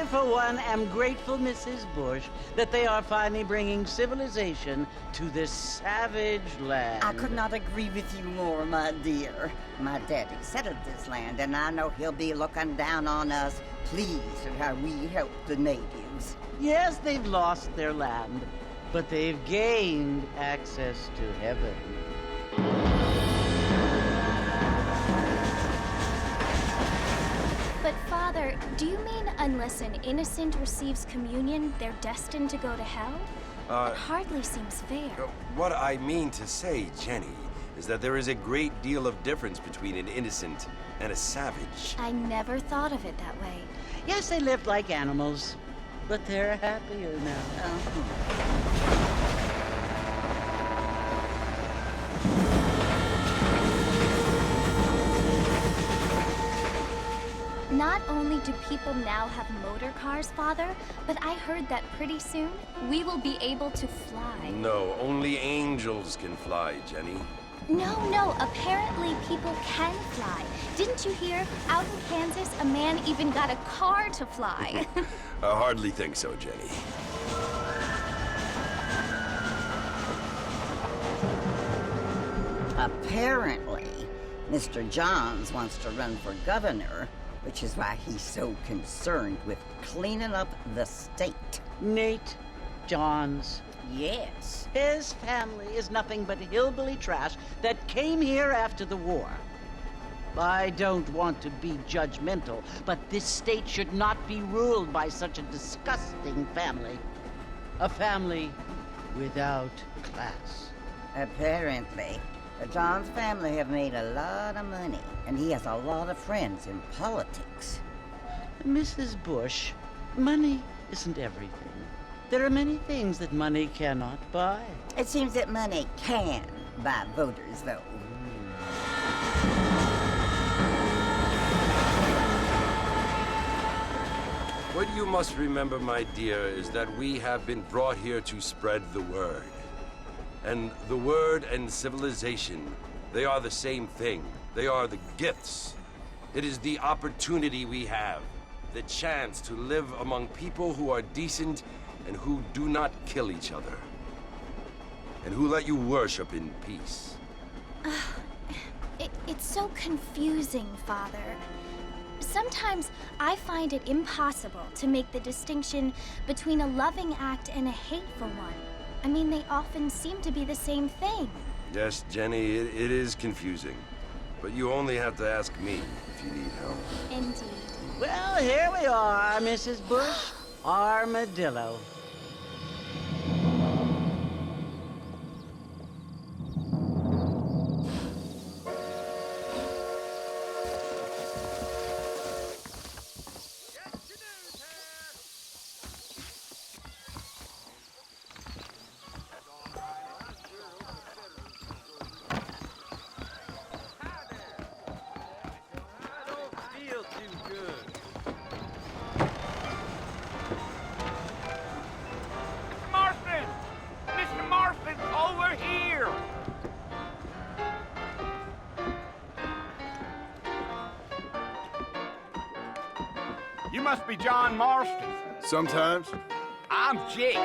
for one, am grateful, Mrs. Bush, that they are finally bringing civilization to this savage land. I could not agree with you more, my dear. My daddy settled this land, and I know he'll be looking down on us, pleased at how we help the natives. Yes, they've lost their land, but they've gained access to heaven. But Father, do you mean unless an innocent receives communion, they're destined to go to hell? It hardly seems fair. What I mean to say, Jenny, is that there is a great deal of difference between an innocent and a savage. I never thought of it that way. Yes, they lived like animals, but they're happier now. Not only do people now have motor cars, Father, but I heard that pretty soon we will be able to fly. No, only angels can fly, Jenny. No, apparently people can fly. Didn't you hear? Out in Kansas, a man even got a car to fly. I hardly think so, Jenny. Apparently, Mr. Johns wants to run for governor, which is why he's so concerned with cleaning up the state. Nate Johns. Yes. His family is nothing but hillbilly trash that came here after the war. I don't want to be judgmental, but this state should not be ruled by such a disgusting family. A family without class. Apparently. The Johns family have made a lot of money, and he has a lot of friends in politics. Mrs. Bush, money isn't everything. There are many things that money cannot buy. It seems that money can buy voters, though. What you must remember, my dear, is that we have been brought here to spread the word. And the word and civilization, they are the same thing. They are the gifts. It is the opportunity we have, the chance to live among people who are decent and who do not kill each other, and who let you worship in peace. It's so confusing, Father. Sometimes I find it impossible to make the distinction between a loving act and a hateful one. I mean, they often seem to be the same thing. Yes, Jenny, it is confusing. But you only have to ask me if you need help. Indeed. Well, here we are, Mrs. Bush. Armadillo. You must be John Marston. Sometimes. I'm Jake.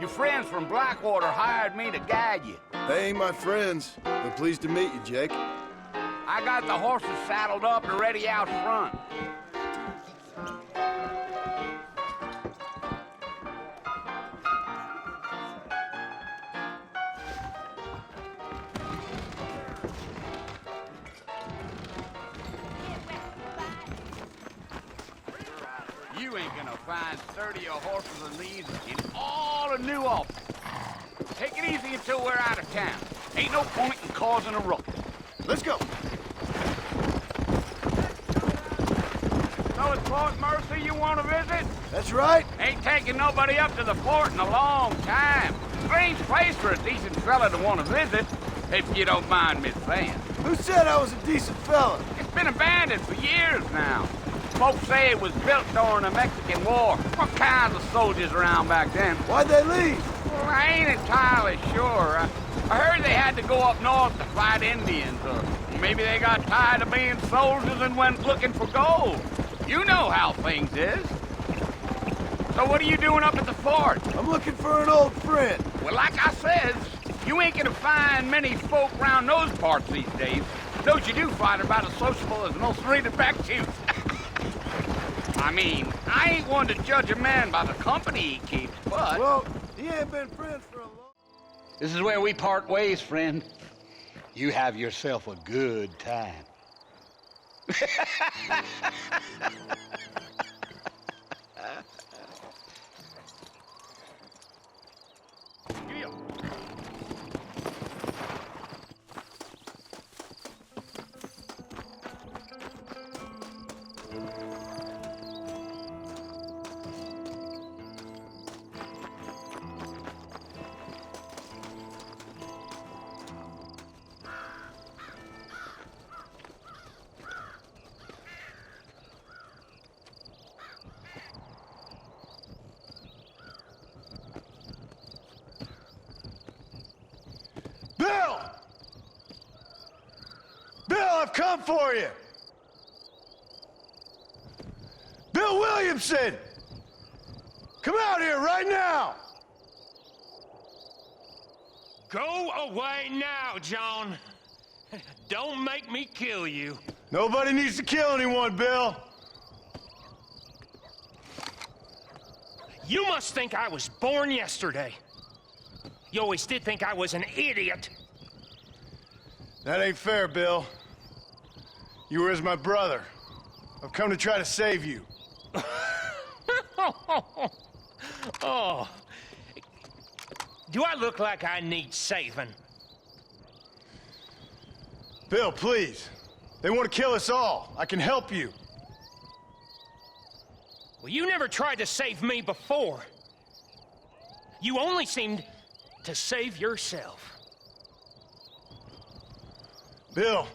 Your friends from Blackwater hired me to guide you. They ain't my friends, but pleased to meet you, Jake. I got the horses saddled up and ready out front. You ain't gonna find sturdier horses than these in all of New Ulm. Take it easy until we're out of town. Ain't no point in causing a ruckus. Let's go. So it's Fort Mercy you want to visit? That's right. Ain't taking nobody up to the fort in a long time. Strange place for a decent fella to want to visit, if you don't mind me saying. Who said I was a decent fella? It's been abandoned for years now. Folks say it was built during the Mexican War. What kinds of soldiers around back then? Why'd they leave? Well, I ain't entirely sure. I heard they had to go up north to fight Indians, or maybe they got tired of being soldiers and went looking for gold. You know how things is. So what are you doing up at the fort? I'm looking for an old friend. Well, like I says, you ain't gonna find many folk around those parts these days. Those you do find are about as sociable as most reed-back Jews. I mean, I ain't one to judge a man by the company he keeps, but... Well, he ain't been friends for a long... This is where we part ways, friend. You have yourself a good time. Bill! Bill, I've come for you! Bill Williamson! Come out here right now! Go away now, John. Don't make me kill you. Nobody needs to kill anyone, Bill. You must think I was born yesterday. You always did think I was an idiot. That ain't fair, Bill. You were as my brother. I've come to try to save you. Oh. Do I look like I need saving? Bill, please. They want to kill us all. I can help you. Well, you never tried to save me before. You only seemed to save yourself. Bill,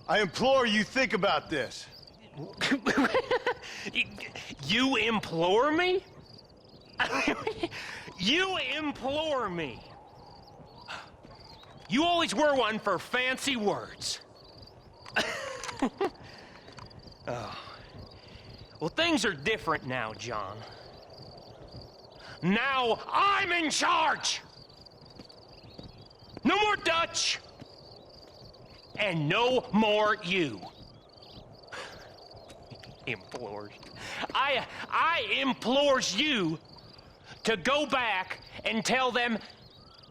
I implore you think about this. You implore me? You implore me. You always were one for fancy words. Oh. Well, things are different now, John. Now I'm in charge! No more Dutch! And no more you. Implores. I implores you to go back and tell them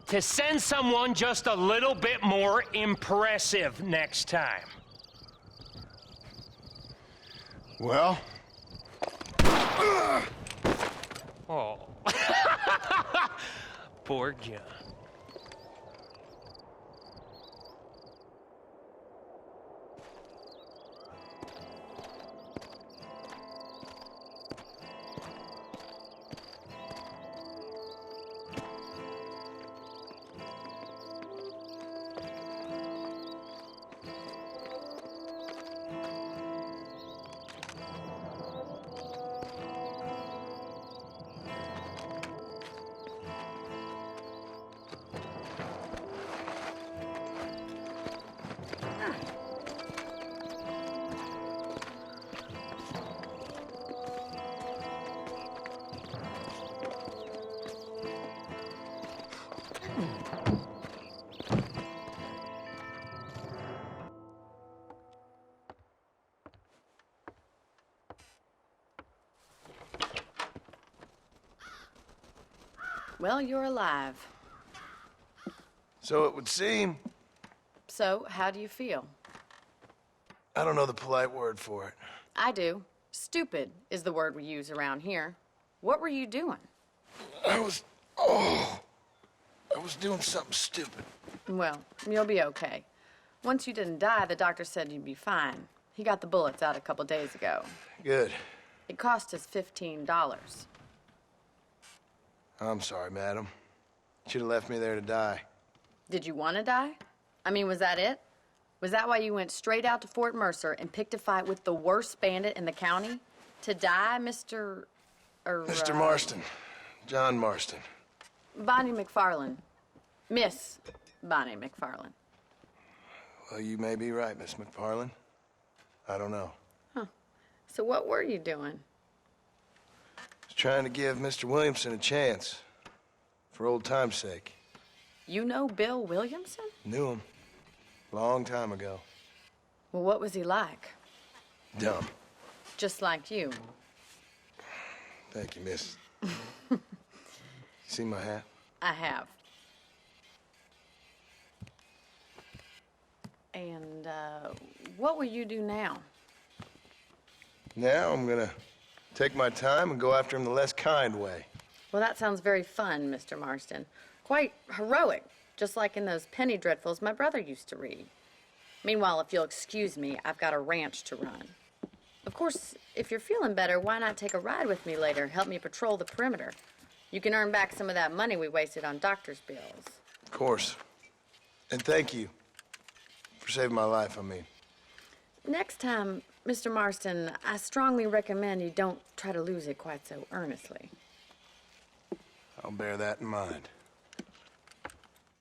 to send someone just a little bit more impressive next time. Well? Oh. Poor John. Well, you're alive. So it would seem. So, how do you feel? I don't know the polite word for it. I do. Stupid is the word we use around here. What were you doing? I was doing something stupid. Well, you'll be okay. Once you didn't die, the doctor said you'd be fine. He got the bullets out a couple days ago. Good. It cost us $15. I'm sorry, madam. Should have left me there to die. Did you want to die? I mean, was that it? Was that why you went straight out to Fort Mercer and picked a fight with the worst bandit in the county? To die, Mr. Mr. Marston. John Marston. Bonnie McFarland. Miss Bonnie McFarland. Well, you may be right, Miss McFarland. I don't know. So what were you doing? was trying to give Mr. Williamson a chance, for old time's sake. You know Bill Williamson? Knew him. Long time ago. Well, what was he like? Dumb. Just like you. Thank you, miss. You see my hat? I have. And, what will you do now? Now I'm gonna take my time and go after him the less kind way. Well, that sounds very fun, Mr. Marston. Quite heroic, just like in those penny dreadfuls my brother used to read. Meanwhile, if you'll excuse me, I've got a ranch to run. Of course, if you're feeling better, why not take a ride with me later? Help me patrol the perimeter. You can earn back some of that money we wasted on doctor's bills. Of course. And thank you for saving my life, I mean. Next time, Mr. Marston, I strongly recommend you don't try to lose it quite so earnestly. I'll bear that in mind.